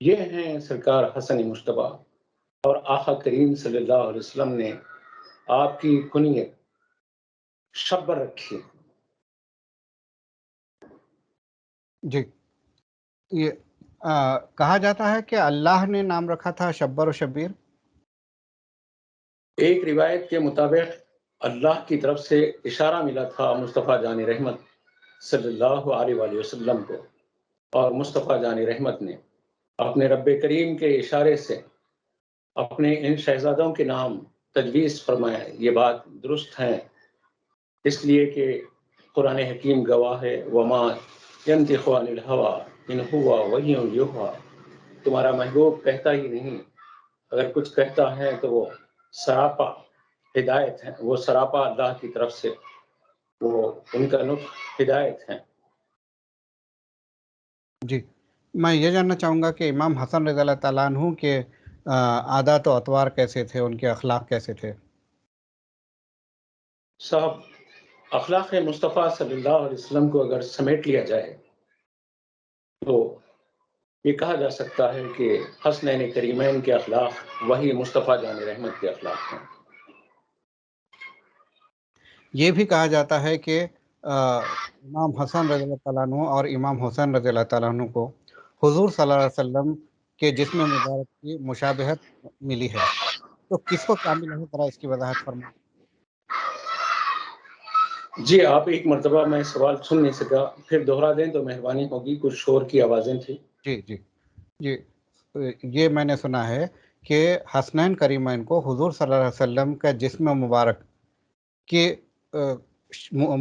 یہ ہیں سرکار حسن مجتبیٰ، اور آقا کریم صلی اللہ علیہ وسلم نے آپ کی کنیت شبر رکھی۔ جی، یہ کہا جاتا ہے کہ اللہ نے نام رکھا تھا شبر و شبیر۔ ایک روایت کے مطابق اللہ کی طرف سے اشارہ ملا تھا مصطفیٰ جان رحمت صلی اللہ علیہ وآلہ وسلم کو، اور مصطفیٰ جان رحمت نے اپنے رب کریم کے اشارے سے اپنے ان شہزادوں کے نام تجویز فرمایا۔ یہ بات درست ہے، اس لیے کہ قرآن حکیم گواہ ہے، وما ينطق عن الهوى ان هو وحی یوحی، تمہارا محبوب کہتا ہی نہیں، اگر کچھ کہتا ہے تو وہ سراپا ہدایت ہے، وہ سراپا اللہ کی طرف سے، وہ ان کا نطق ہدایت ہے۔ جی، میں یہ جاننا چاہوں گا کہ امام حسن رضی اللہ تعالیٰ عنہ کے عادات و اطوار کیسے تھے، ان کے اخلاق کیسے تھے؟ صاحب، اخلاق مصطفیٰ صلی اللہ علیہ وسلم کو اگر سمیٹ لیا جائے تو یہ کہا جا سکتا ہے کہ حسنین کریمین کے اخلاق وہی مصطفیٰ جان رحمت کے اخلاق ہیں۔ یہ بھی کہا جاتا ہے کہ امام حسن رضی اللہ تعالیٰ عنہ اور امام حسین رضی اللہ تعالیٰ عنہ کو حضور صلی اللہ علیہ وسلم کے جسم مبارک کی مشابہت ملی ہے، تو کس کو کیا ملا ہے، ذرا اس کی وضاحت فرمائیں۔ جی، آپ ایک مرتبہ میں سوال سن نہیں سکا، پھر دوہرا دیں تو مہربانی ہوگی، کچھ شور کی آوازیں تھیں۔ جی جی جی، یہ میں نے سنا ہے کہ حسنین کریمین کو حضور صلی اللہ علیہ وسلم کا جسم مبارک کی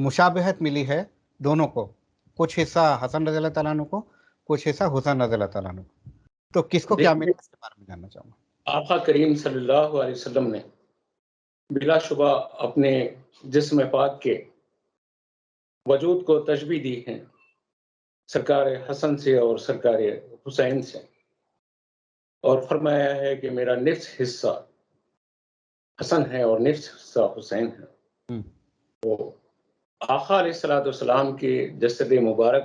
مشابہت ملی ہے، دونوں کو، کچھ حصہ حسن رضی اللہ تعالیٰ عنہ کو، کچھ حصہ حسین رضی اللہ تعالیٰ عنہ کو، تو کس کو کیا ملا، اس کے بارے میں جاننا چاہوں گا۔ آقا کریم صلی اللہ علیہ وسلم نے بلا شبہ اپنے جسم پاک کے وجود کو تشبیہ دی ہے سرکار حسن سے اور سرکار حسین سے، اور فرمایا ہے کہ میرا نصف حصہ حسن ہے اور نصف حصہ حسین ہے۔ تو آقا علیہ الصلوۃ والسلام کے جسد مبارک،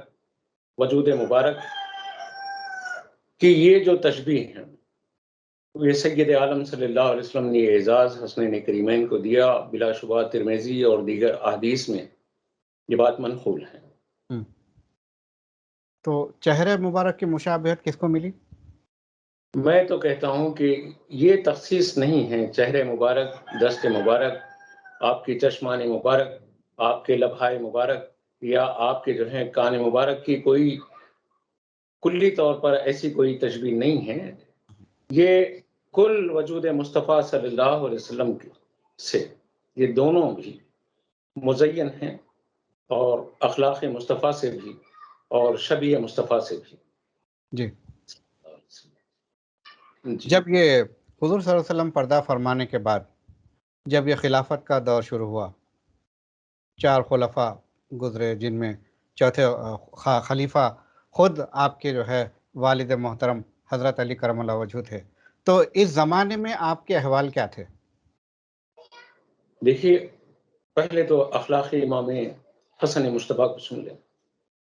وجود مبارک کی یہ جو تشبیہ ہے، یہ سید عالم صلی اللہ علیہ وسلم نے یہ اعزاز حسنین کریمین کو دیا، بلا شبہ ترمذی اور دیگر احادیث میں یہ بات منقول ہے۔ تو چہرے مبارک کی مشابہت کس کو ملی؟ میں تو کہتا ہوں کہ یہ تخصیص نہیں ہے، چہرے مبارک، دست مبارک، آپ کی چشمان مبارک، آپ کے لبھائے مبارک، یا آپ کے جو ہیں کان مبارک کی کوئی کلی طور پر ایسی کوئی تشبیہ نہیں ہے۔ یہ کل وجود مصطفیٰ صلی اللہ علیہ وسلم سے یہ دونوں بھی مزین ہیں، اور اخلاق مصطفیٰ سے بھی اور شبیہ مصطفیٰ سے بھی۔ جی، جی، جب یہ حضور صلی اللہ علیہ وسلم پردہ فرمانے کے بعد جب یہ خلافت کا دور شروع ہوا، 4 خلفاء گزرے، جن میں چوتھے خلیفہ خود آپ کے جو ہے والد محترم حضرت علی کرم اللہ وجہ تھے، تو اس زمانے میں آپ کے احوال کیا تھے؟ دیکھیے، پہلے تو اخلاق امام حسن مجتبیٰ کو سن لیں۔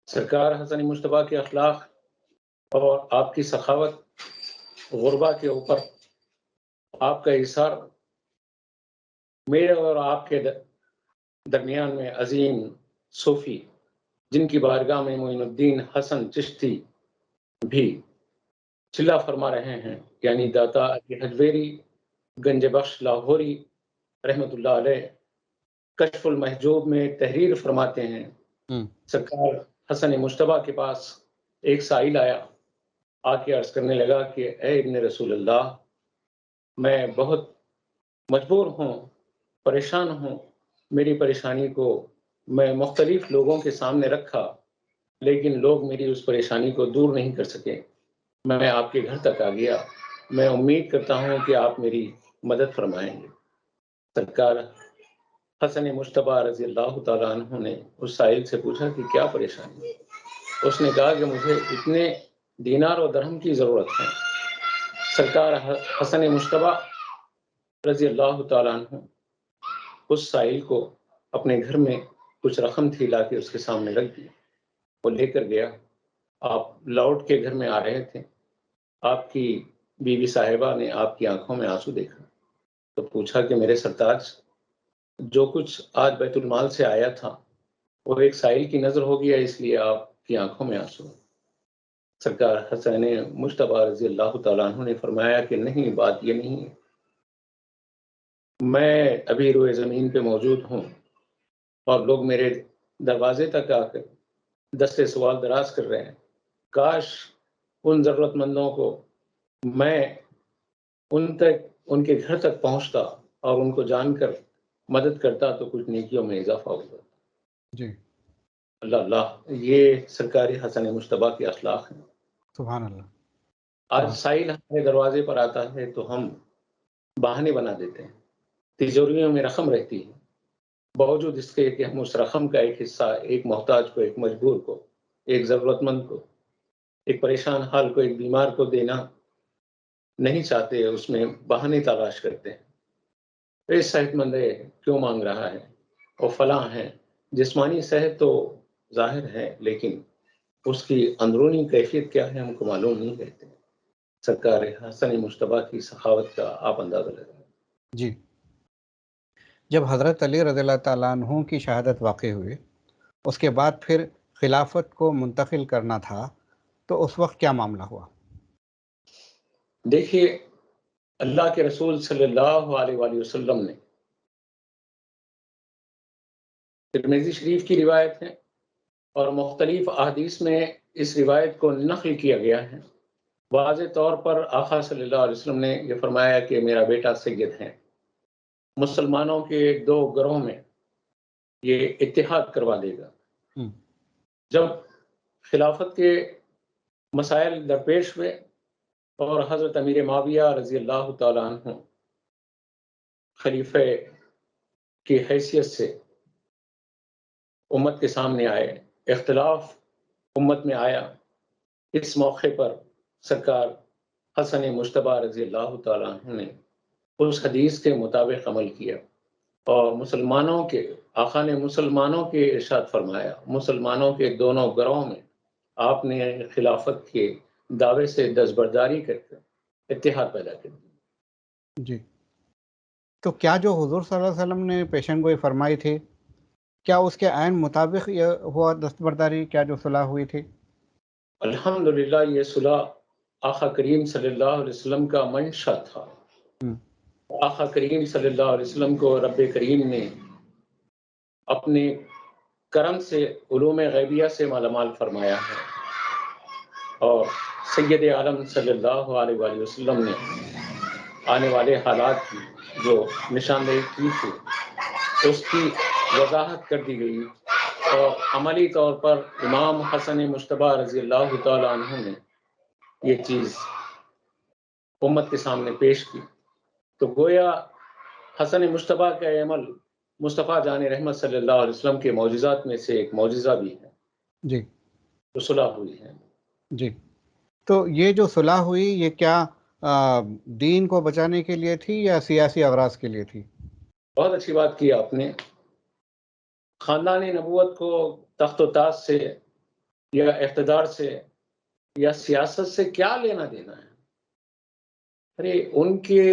سرکار حسن مجتبیٰ کے اخلاق اور آپ کی سخاوت، غربا کے اوپر آپ کا اثار، میرے اور آپ کے درمیان میں عظیم صوفی جن کی بارگاہ میں معین الدین حسن چشتی بھی چلا فرما رہے ہیں، یعنی داتا علی حجویری گنج بخش لاہوری رحمۃ اللہ علیہ کشف المحجوب میں تحریر فرماتے ہیں، سرکار حسن مجتبیٰ کے پاس ایک سائل آیا، آ کے عرض کرنے لگا کہ اے ابن رسول اللہ، میں بہت مجبور ہوں، پریشان ہوں، میری پریشانی کو میں مختلف لوگوں کے سامنے رکھا، لیکن لوگ میری اس پریشانی کو دور نہیں کر سکے، میں آپ کے گھر تک آ گیا، میں امید کرتا ہوں کہ آپ میری مدد فرمائیں گے۔ سرکار حسن مجتبیٰ رضی اللہ تعالیٰ عنہ نے اس سائل سے پوچھا کہ کیا پریشانی ہے؟ اس نے کہا کہ مجھے اتنے دینار و درہم کی ضرورت ہے۔ سرکار حسن مجتبیٰ رضی اللہ تعالیٰ عنہ اس سائل کو اپنے گھر میں کچھ رقم تھی، لا کے اس کے سامنے رکھ دی، وہ لے کر گیا۔ آپ لوٹ کے گھر میں آ رہے تھے آپ کی بیوی صاحبہ نے آپ کی آنکھوں میں آنسو دیکھا تو پوچھا کہ میرے سرتاج، جو کچھ آج بیت المال سے آیا تھا وہ ایک سائل کی نظر ہو گیا، اس لیے آپ کی آنکھوں میں آنسو۔ سرکار حسین مجتبی رضی اللہ تعالیٰ عنہ نے فرمایا کہ نہیں، بات یہ نہیں ہے، میں ابھی روئے زمین پہ موجود ہوں اور لوگ میرے دروازے تک آ کر دستے سوال دراز کر رہے ہیں، کاش ان ضرورت مندوں کو میں ان کے گھر تک پہنچتا اور ان کو جان کر مدد کرتا تو کچھ نیکیوں میں اضافہ ہوگا۔ جی اللہ اللہ، یہ سرکاری حسن مجتبی کے اخلاق ہیں۔ سبحان اللہ۔ آج سائل ہمارے دروازے پر آتا ہے تو ہم بہانے بنا دیتے ہیں، تجوریوں میں رقم رہتی ہے، باوجود اس کے کہ ہم اس رقم کا ایک حصہ ایک محتاج کو، ایک مجبور کو، ایک ضرورت مند کو، ایک پریشان حال کو، ایک بیمار کو دینا نہیں چاہتے، اس میں بہانے تلاش کرتے ہیں۔ یہ صحت مند ہے کیوں مانگ رہا ہے، اور فلاں ہے۔ جسمانی صحت تو ظاہر ہے لیکن اس کی اندرونی کیفیت کیا ہے ہم کو معلوم نہیں رہتے۔ سرکار حسن مجتبی کی سخاوت کا آپ اندازہ لگائیں۔ جی، جب حضرت علی رضی اللہ تعالیٰ عنہ کی شہادت واقع ہوئی، اس کے بعد پھر خلافت کو منتقل کرنا تھا، تو اس وقت کیا معاملہ ہوا؟ دیکھیے، اللہ کے رسول صلی اللہ علیہ وآلہ وسلم نے، ترمذی شریف کی روایت ہے اور مختلف احادیث میں اس روایت کو نقل کیا گیا ہے، واضح طور پر آقا صلی اللہ علیہ وسلم نے یہ فرمایا کہ میرا بیٹا سید ہے، مسلمانوں کے دو گروہوں میں یہ اتحاد کروا دے گا۔ جب خلافت کے مسائل درپیش ہوئے اور حضرت امیر معاویہ رضی اللہ تعالیٰ عنہ خلیفہ کی حیثیت سے امت کے سامنے آئے، اختلاف امت میں آیا، اس موقع پر سرکار حسن مجتبی رضی اللہ تعالیٰ عنہ نے اس حدیث کے مطابق عمل کیا اور مسلمانوں کے آقا نے مسلمانوں کے ارشاد فرمایا، مسلمانوں کے دونوں گروہوں میں آپ نے خلافت کے دعوے سے دستبرداری کر کے اتحاد پیدا کر دیا۔ جی، تو کیا جو حضور صلی اللہ علیہ وسلم نے پیشن گوئی فرمائی تھی، کیا اس کے عین مطابق یہ ہوا دستبرداری، کیا جو صلح ہوئی تھی؟ الحمدللہ یہ صلح آقا کریم صلی اللہ علیہ وسلم کا منشا تھا۔ آقا کریم صلی اللہ علیہ وسلم کو رب کریم نے اپنے کرم سے علوم غیبیہ سے مالا مال فرمایا ہے، اور سید عالم صلی اللہ علیہ وآلہ وسلم نے آنے والے حالات کی جو نشاندہی کی تھی اس کی وضاحت کر دی گئی، اور عملی طور پر امام حسن مجتبی رضی اللہ تعالیٰ عنہ نے یہ چیز امت کے سامنے پیش کی، تو گویا حسن مجتبی کا عمل مصطفیٰ جان رحمت صلی اللہ علیہ وسلم کے معجزات میں سے ایک معجزہ بھی ہے۔ جی، جو صلح ہوئی ہے۔ جی، تو یہ جو صلح ہوئی یہ کیا دین کو بچانے کے لیے تھی یا سیاسی اغراض کے لیے تھی؟ بہت اچھی بات کی آپ نے۔ خاندان نبوت کو تخت و تاج سے یا اقتدار سے یا سیاست سے کیا لینا دینا ہے؟ ارے ان کے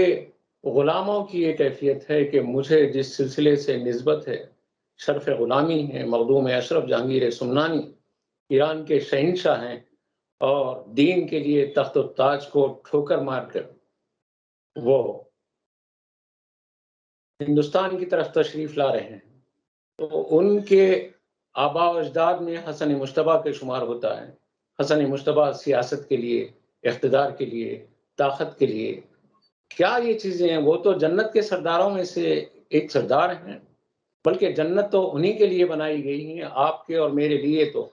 غلاموں کی یہ کیفیت ہے کہ مجھے جس سلسلے سے نسبت ہے، شرف غلامی ہے، مخدوم اشرف جہانگیر سمنانی ایران کے شہنشاہ ہیں، اور دین کے لیے تخت و تاج کو ٹھوکر مار کر وہ ہندوستان کی طرف تشریف لا رہے ہیں، تو ان کے آباء و اجداد میں حسن مجتبی کے شمار ہوتا ہے۔ حسن مجتبی سیاست کے لیے، اقتدار کے لیے، طاقت کے لیے کیا یہ چیزیں ہیں؟ وہ تو جنت کے سرداروں میں سے ایک سردار ہیں، بلکہ جنت تو انہی کے لیے بنائی گئی ہیں، آپ کے اور میرے لیے تو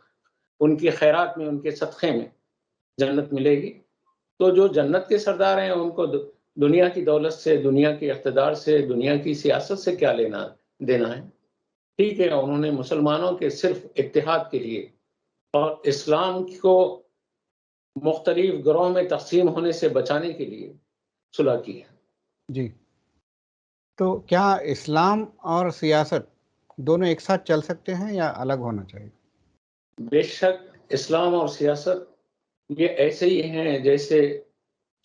ان کی خیرات میں، ان کے صدقے میں جنت ملے گی۔ تو جو جنت کے سردار ہیں ان کو دنیا کی دولت سے، دنیا کے اقتدار سے، دنیا کی سیاست سے کیا لینا دینا ہے؟ ٹھیک ہے، انہوں نے مسلمانوں کے صرف اتحاد کے لیے اور اسلام کو مختلف گروہوں میں تقسیم ہونے سے بچانے کے لیے صلح کی ہے۔ جی، تو کیا اسلام اور سیاست دونوں ایک ساتھ چل سکتے ہیں یا الگ ہونا چاہیے؟ بے شک اسلام اور سیاست یہ ایسے ہی ہیں جیسے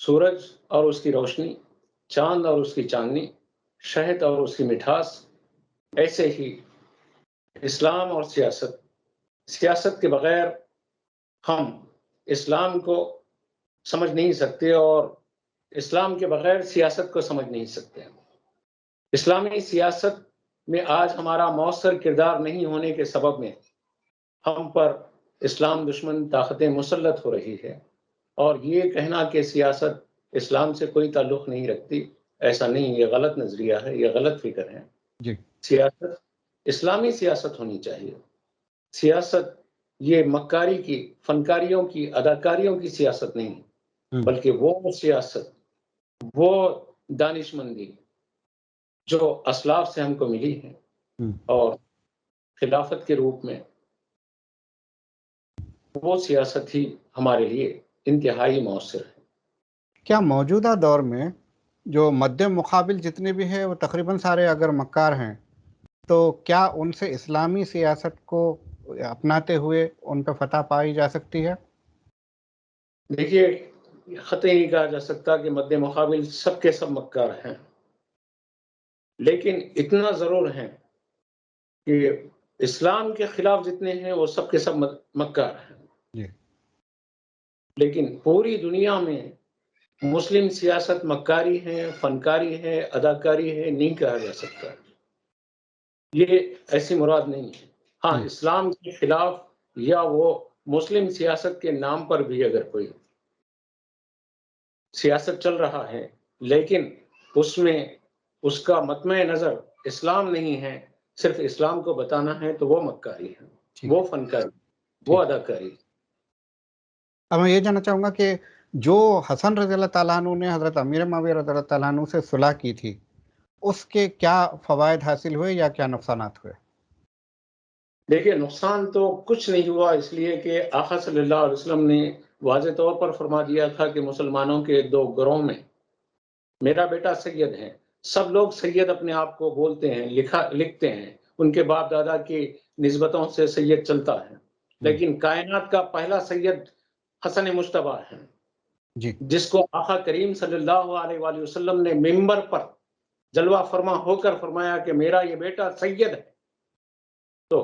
سورج اور اس کی روشنی، چاند اور اس کی چاندنی، شہد اور اس کی مٹھاس، ایسے ہی اسلام اور سیاست کے بغیر ہم اسلام کو سمجھ نہیں سکتے اور اسلام کے بغیر سیاست کو سمجھ نہیں سکتے۔ اسلامی سیاست میں آج ہمارا مؤثر کردار نہیں ہونے کے سبب میں ہم پر اسلام دشمن طاقتیں مسلط ہو رہی ہے، اور یہ کہنا کہ سیاست اسلام سے کوئی تعلق نہیں رکھتی، ایسا نہیں، یہ غلط نظریہ ہے، یہ غلط فکر ہے۔ جی سیاست اسلامی سیاست ہونی چاہیے۔ سیاست یہ مکاری کی، فنکاریوں کی، اداکاریوں کی سیاست نہیں، بلکہ وہ سیاست، وہ دانش مندی جو اسلاف سے ہم کو ملی ہے اور خلافت کے روپ میں، وہ سیاست ہی ہمارے لیے انتہائی مؤثر ہے۔ کیا موجودہ دور میں جو مد مقابل جتنے بھی ہیں وہ تقریباً سارے اگر مکار ہیں، تو کیا ان سے اسلامی سیاست کو اپناتے ہوئے ان پہ فتح پائی جا سکتی ہے؟ دیکھیے، قطعی نہیں کہا جا سکتا کہ مد مقابل سب کے سب مکار ہیں، لیکن اتنا ضرور ہے کہ اسلام کے خلاف جتنے ہیں وہ سب کے سب مکار ہیں۔ جی لیکن پوری دنیا میں مسلم سیاست مکاری ہے، فنکاری ہے، اداکاری ہے، نہیں کہا جا سکتا۔ یہ ایسی مراد نہیں ہے۔ ہاں، اسلام کے خلاف یا وہ مسلم سیاست کے نام پر بھی اگر کوئی سیاست چل رہا ہے، لیکن اس میں اس کا مطمع نظر اسلام نہیں ہے، صرف اسلام کو بتانا ہے، تو وہ مکاری ہے، وہ فنکاری، وہ اداکاری۔ اب میں یہ جاننا چاہوں گا کہ جو حسن رضی اللہ تعالیٰ عنہ نے حضرت امیر معاویہ رضی اللہ تعالیٰ عنہ سے صلح کی تھی، اس کے کیا فوائد حاصل ہوئے یا کیا نقصانات ہوئے؟ دیکھیے، نقصان تو کچھ نہیں ہوا، اس لیے کہ آقا صلی اللہ علیہ وسلم نے واضح طور پر فرما دیا تھا کہ مسلمانوں کے دو گروہوں میں میرا بیٹا سید ہے۔ سب لوگ سید اپنے آپ کو بولتے ہیں، لکھتے ہیں، ان کے باپ دادا کی نسبتوں سے سید چلتا ہے، لیکن کائنات کا پہلا سید حسن مجتبیٰ ہے، جی جس کو آقا کریم صلی اللہ علیہ وآلہ وسلم نے منبر پر جلوہ فرما ہو کر فرمایا کہ میرا یہ بیٹا سید ہے۔ تو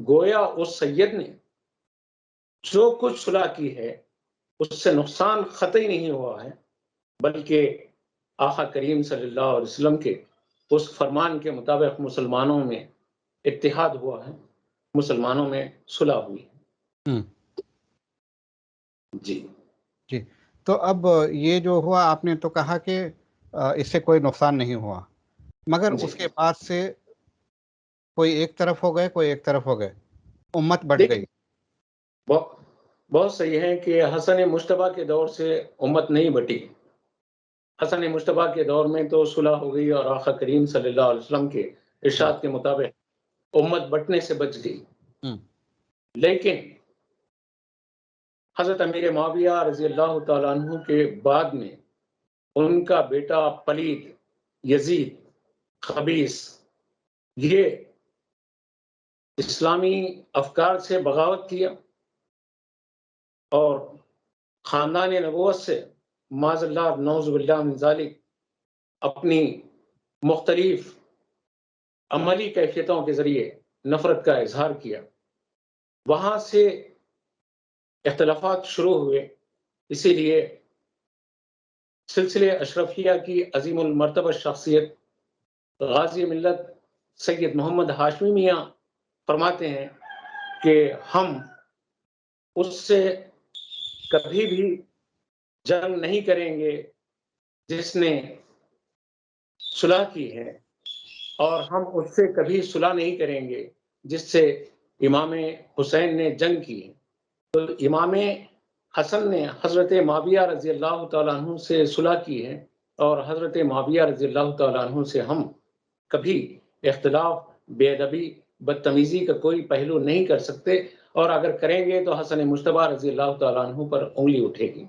گویا اس سید نے جو کچھ صلح کی ہے اس سے نقصان قطعی نہیں ہوا ہے، بلکہ آقا کریم صلی اللہ علیہ وسلم کے اس فرمان کے مطابق مسلمانوں میں اتحاد ہوا ہے، مسلمانوں میں صلح ہوئی ہے۔ جی جی تو اب یہ جو ہوا، آپ نے تو کہا کہ اس سے کوئی نقصان نہیں ہوا، مگر اس کے بعد سے کوئی ایک طرف ہو گئے، کوئی ایک طرف ہو گئے، امت بٹ گئی۔ بہت صحیح ہے کہ حسن مجتبیٰ کے دور سے امت نہیں بٹی۔ حسن مجتبیٰ کے دور میں تو صلح ہو گئی اور آقا کریم صلی اللہ علیہ وسلم کے ارشاد کے مطابق امت بٹنے سے بچ گئی۔ لیکن حضرت امیر معاویہ رضی اللہ تعالیٰ عنہ کے بعد میں ان کا بیٹا پلید، یزید، خبیث، یہ اسلامی افکار سے بغاوت کیا اور خاندان نبوت سے معاذ اللہ نعوذ باللہ من ذالک اپنی مختلف عملی کیفیتوں کے ذریعے نفرت کا اظہار کیا۔ وہاں سے اختلافات شروع ہوئے، اسی لیے سلسلے اشرفیہ کی عظیم المرتبہ شخصیت غازی ملت سید محمد ہاشمی میاں فرماتے ہیں کہ ہم اس سے کبھی بھی جنگ نہیں کریں گے جس نے صلح کی ہے، اور ہم اس سے کبھی صلح نہیں کریں گے جس سے امام حسین نے جنگ کی ہے۔ تو امام حسن نے حضرت معاویہ رضی اللہ تعالیٰ عنہ سے صلح کی ہے، اور حضرت معاویہ رضی اللہ تعالیٰ عنہ سے ہم کبھی اختلاف، بے ادبی، بدتمیزی کا کوئی پہلو نہیں کر سکتے، اور اگر کریں گے تو حسن مجتبیٰ رضی اللہ تعالیٰ عنہ پر انگلی اٹھے گی۔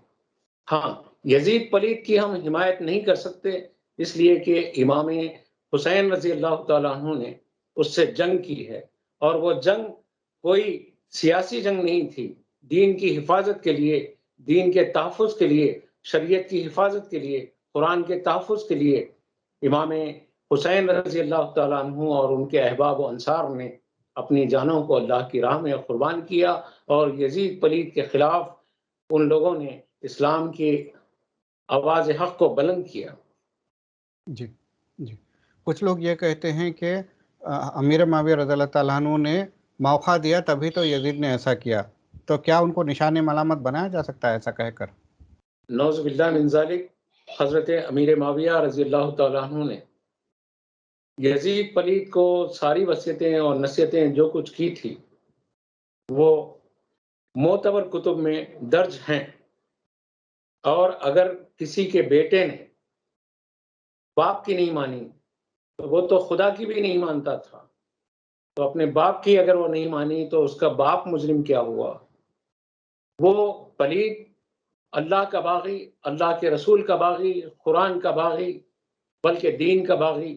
ہاں، یزید پلید کی ہم حمایت نہیں کر سکتے، اس لیے کہ امام حسین رضی اللہ تعالیٰ عنہ نے اس سے جنگ کی ہے، اور وہ جنگ کوئی سیاسی جنگ نہیں تھی، دین کی حفاظت کے لیے، دین کے تحفظ کے لیے شریعت کی حفاظت کے لیے، قرآن کے تحفظ کے لیے امام حسین رضی اللہ تعالیٰ عنہ اور ان کے احباب و انصار نے اپنی جانوں کو اللہ کی راہ میں قربان کیا، اور یزید پلید کے خلاف ان لوگوں نے اسلام کی آواز حق کو بلند کیا۔ جی جی، کچھ لوگ یہ کہتے ہیں کہ امیر معاویہ رضی اللہ تعالیٰ عنہ نے موقع دیا تبھی تو یزید نے ایسا کیا، تو کیا ان کو نشان ملامت بنایا جا سکتا ہے ایسا کہہ کر؟ نعوذ باللہ من ذالک، حضرت امیر معاویہ رضی اللہ تعالیٰ عنہ نے یزید پلید کو ساری وصیتیں اور نصیحتیں جو کچھ کی تھی وہ معتبر کتب میں درج ہیں، اور اگر کسی کے بیٹے نے باپ کی نہیں مانی تو وہ تو خدا کی بھی نہیں مانتا تھا، تو اپنے باپ کی اگر وہ نہیں مانی تو اس کا باپ مجرم کیا ہوا؟ وہ پلید اللہ کا باغی، اللہ کے رسول کا باغی، قرآن کا باغی، بلکہ دین کا باغی،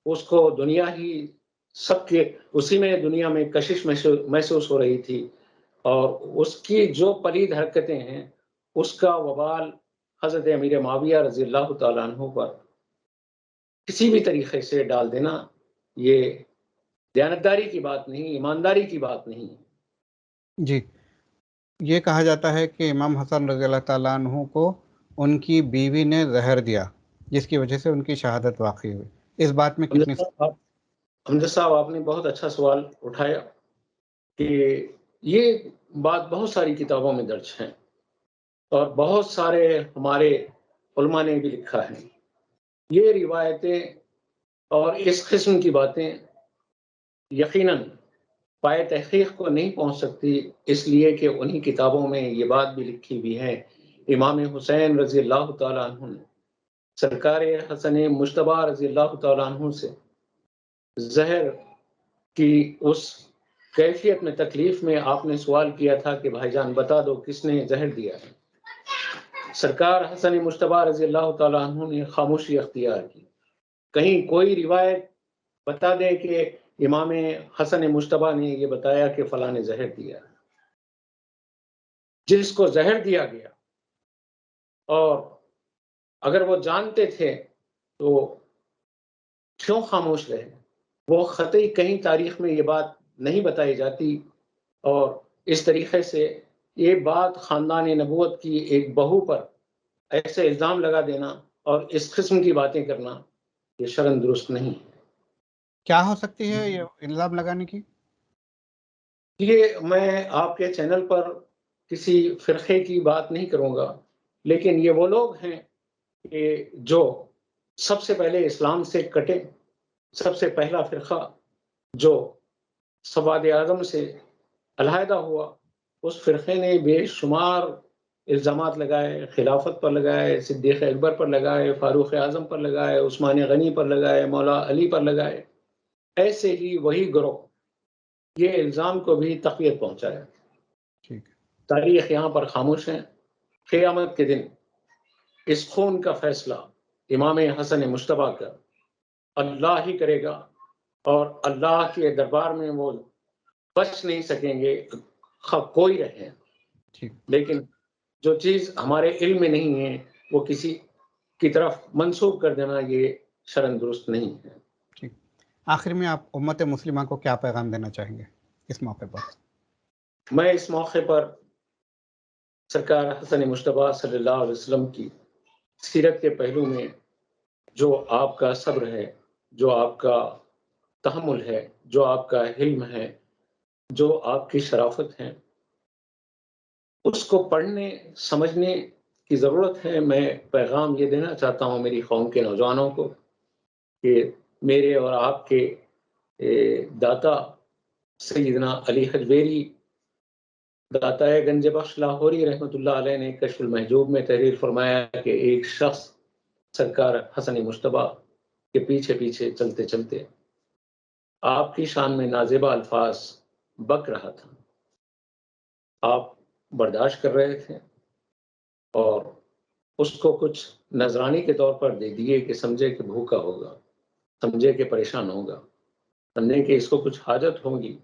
اس کو دنیا ہی سب کے اسی میں دنیا میں کشش محسوس ہو رہی تھی، اور اس کی جو پلید حرکتیں ہیں اس کا وبال حضرت امیر معاویہ رضی اللہ تعالیٰ عنہ پر کسی بھی طریقے سے ڈال دینا، یہ دیانتداری کی بات نہیں، ایمانداری کی بات نہیں۔ جی، یہ کہا جاتا ہے کہ امام حسن رضی اللہ تعالیٰ عنہ کو ان کی بیوی نے زہر دیا جس کی وجہ سے ان کی شہادت واقع ہوئی، اس بات میں کتنی امجد صاحب آپ نے بہت اچھا سوال اٹھایا کہ یہ بات بہت ساری کتابوں میں درج ہے، اور بہت سارے ہمارے علماء نے بھی لکھا ہے۔ یہ روایتیں اور اس قسم کی باتیں یقیناً پائے تحقیق کو نہیں پہنچ سکتی، اس لیے کہ انہی کتابوں میں یہ بات بھی لکھی ہوئی ہے، امام حسین رضی اللہ تعالیٰ عنہ نے سرکار حسن مجتبی رضی اللہ تعالیٰ عنہ سے زہر کی اس کیفیت میں تکلیف میں آپ نے سوال کیا تھا کہ بھائی جان بتا دو کس نے زہر دیا ہے۔ سرکار حسن مجتبی رضی اللہ تعالیٰ عنہ نے خاموشی اختیار کی، کہیں کوئی روایت بتا دے کہ امام حسن مجتبی نے یہ بتایا کہ فلاں نے زہر دیا۔ جس کو زہر دیا گیا اور اگر وہ جانتے تھے تو کیوں خاموش رہے؟ وہ قطعی کہیں تاریخ میں یہ بات نہیں بتائی جاتی، اور اس طریقے سے یہ بات خاندان نبوت کی ایک بہو پر ایسے الزام لگا دینا اور اس قسم کی باتیں کرنا یہ شرعاً درست نہیں۔ کیا ہو سکتی ہے یہ الزام لگانے کی؟ یہ میں آپ کے چینل پر کسی فرقے کی بات نہیں کروں گا، لیکن یہ وہ لوگ ہیں کہ جو سب سے پہلے اسلام سے کٹے، سب سے پہلا فرقہ جو سواد اعظم سے علیحدہ ہوا، اس فرقے نے بے شمار الزامات لگائے، خلافت پر لگائے، صدیق اکبر پر لگائے، فاروق اعظم پر لگائے، عثمان غنی پر لگائے، مولا علی پر لگائے۔ ایسے ہی وہی گروہ یہ الزام کو بھی تقویت پہنچایا۔ ٹھیک ہے، تاریخ یہاں پر خاموش ہے۔ قیامت کے دن اس خون کا فیصلہ امام حسن مجتبی کا اللہ ہی کرے گا، اور اللہ کے دربار میں وہ بچ نہیں سکیں گے، کوئی رہے۔ ٹھیک۔ لیکن جو چیز ہمارے علم میں نہیں ہے وہ کسی کی طرف منسوب کر دینا یہ شرعاً درست نہیں ہے۔ ٹھیک، آخر میں آپ امت مسلمہ کو کیا پیغام دینا چاہیں گے اس موقع پر؟ میں اس موقع پر سرکار حسن مجتبی صلی اللہ علیہ وسلم کی سیرت کے پہلو میں جو آپ کا صبر ہے، جو آپ کا تحمل ہے، جو آپ کا حلم ہے، جو آپ کی شرافت ہے، اس کو پڑھنے سمجھنے کی ضرورت ہے۔ میں پیغام یہ دینا چاہتا ہوں میری قوم کے نوجوانوں کو کہ میرے اور آپ کے داتا سیدنا علی حجویری داتا گنج بخش لاہوری رحمۃ اللہ علیہ نے کشف المحجوب میں تحریر فرمایا کہ ایک شخص سرکار حسن مجتبی کے پیچھے پیچھے چلتے چلتے آپ کی شان میں نازیبا الفاظ بک رہا تھا، آپ برداشت کر رہے تھے اور اس کو کچھ نذرانی کے طور پر دے دیے کہ سمجھے کہ بھوکا ہوگا، سمجھے کہ پریشان ہوگا، سمجھے کہ اس کو کچھ حاجت ہوگی،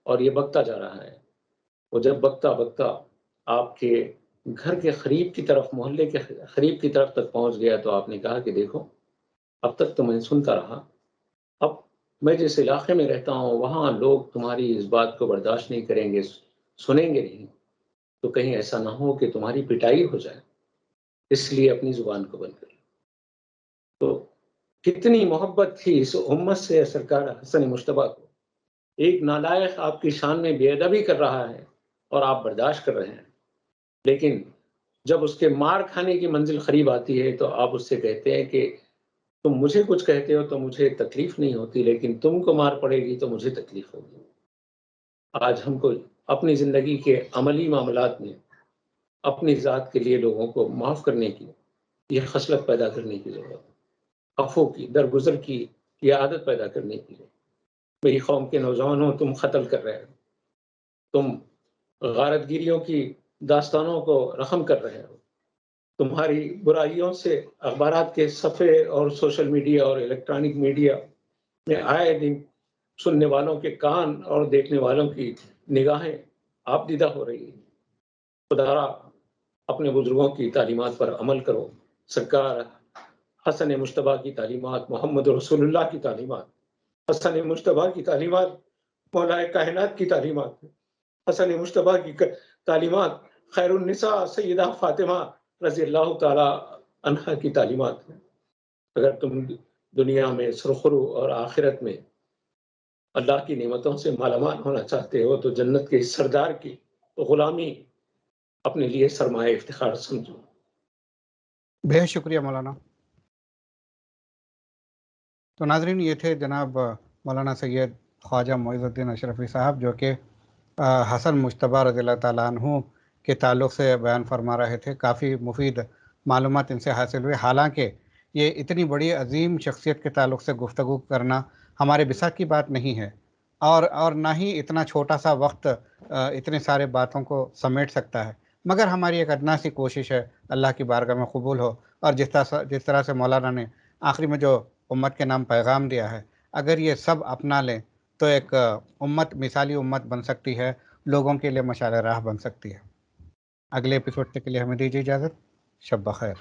اور یہ بکتا جا رہا ہے۔ وہ جب بکتا بکتا آپ کے گھر کے قریب کی طرف، محلے کے قریب کی طرف تک پہنچ گیا تو آپ نے کہا کہ دیکھو اب تک تو میں سنتا رہا، اب میں جس علاقے میں رہتا ہوں وہاں لوگ تمہاری اس بات کو برداشت نہیں کریں گے، سنیں گے نہیں، تو کہیں ایسا نہ ہو کہ تمہاری پٹائی ہو جائے، اس لیے اپنی زبان کو بند کر۔ تو کتنی محبت تھی اس امت سے سرکار حسن مشتبہ کو، ایک نالائق آپ کی شان میں بے ادبی کر رہا ہے اور آپ برداشت کر رہے ہیں، لیکن جب اس کے مار کھانے کی منزل قریب آتی ہے تو آپ اس سے کہتے ہیں کہ تم مجھے کچھ کہتے ہو تو مجھے تکلیف نہیں ہوتی، لیکن تم کو مار پڑے گی تو مجھے تکلیف ہوگی۔ آج ہم کو اپنی زندگی کے عملی معاملات میں اپنی ذات کے لیے لوگوں کو معاف کرنے کی یہ خصلت پیدا کرنے کی ضرورت ہے، عفو کی، درگزر کی یہ عادت پیدا کرنے کی ہے۔ میری قوم کے نوجوانوں، تم قتل کر رہے ہو، تم غارت گیریوں کی داستانوں کو رقم کر رہے ہو، تمہاری برائیوں سے اخبارات کے صفحے اور سوشل میڈیا اور الیکٹرانک میڈیا میں آئے دن سننے والوں کے کان اور دیکھنے والوں کی نگاہیں آپ دیدہ ہو رہی ہیں۔ خدا را اپنے بزرگوں کی تعلیمات پر عمل کرو، سرکار حسن مشتبہ کی تعلیمات، محمد رسول اللہ کی تعلیمات، حسن مشتبہ کی تعلیمات، مولا کائنات کی تعلیمات، حسن مشتبہ کی تعلیمات، خیر النساء سیدہ فاطمہ رضی اللہ تعالی عنہا کی تعلیمات ہیں۔ اگر تم دنیا میں سرخرو اور آخرت میں اللہ کی نعمتوں سے مالا مال ہونا چاہتے ہو تو جنت کے اس سردار کی غلامی اپنے لیے سرمایہ افتخار سمجھو۔ بہت شکریہ مولانا۔ تو ناظرین، یہ تھے جناب مولانا سید خواجہ معز الدین اشرفی صاحب، جو کہ حسن مجتبیٰ رضی اللہ تعالیٰ عنہ کے تعلق سے بیان فرما رہے تھے۔ کافی مفید معلومات ان سے حاصل ہوئے، حالانکہ یہ اتنی بڑی عظیم شخصیت کے تعلق سے گفتگو کرنا ہمارے بساط کی بات نہیں ہے، اور نہ ہی اتنا چھوٹا سا وقت اتنے سارے باتوں کو سمیٹ سکتا ہے، مگر ہماری ایک ادنا سی کوشش ہے اللہ کی بارگاہ میں قبول ہو، اور جس طرح سے مولانا نے آخری میں جو امت کے نام پیغام دیا ہے، اگر یہ سب اپنا لیں تو ایک امت، مثالی امت بن سکتی ہے، لوگوں کے لیے مشعل راہ بن سکتی ہے۔ اگلے ایپیسوڈ تک کے لیے ہمیں دیجیے اجازت۔ شب بخیر۔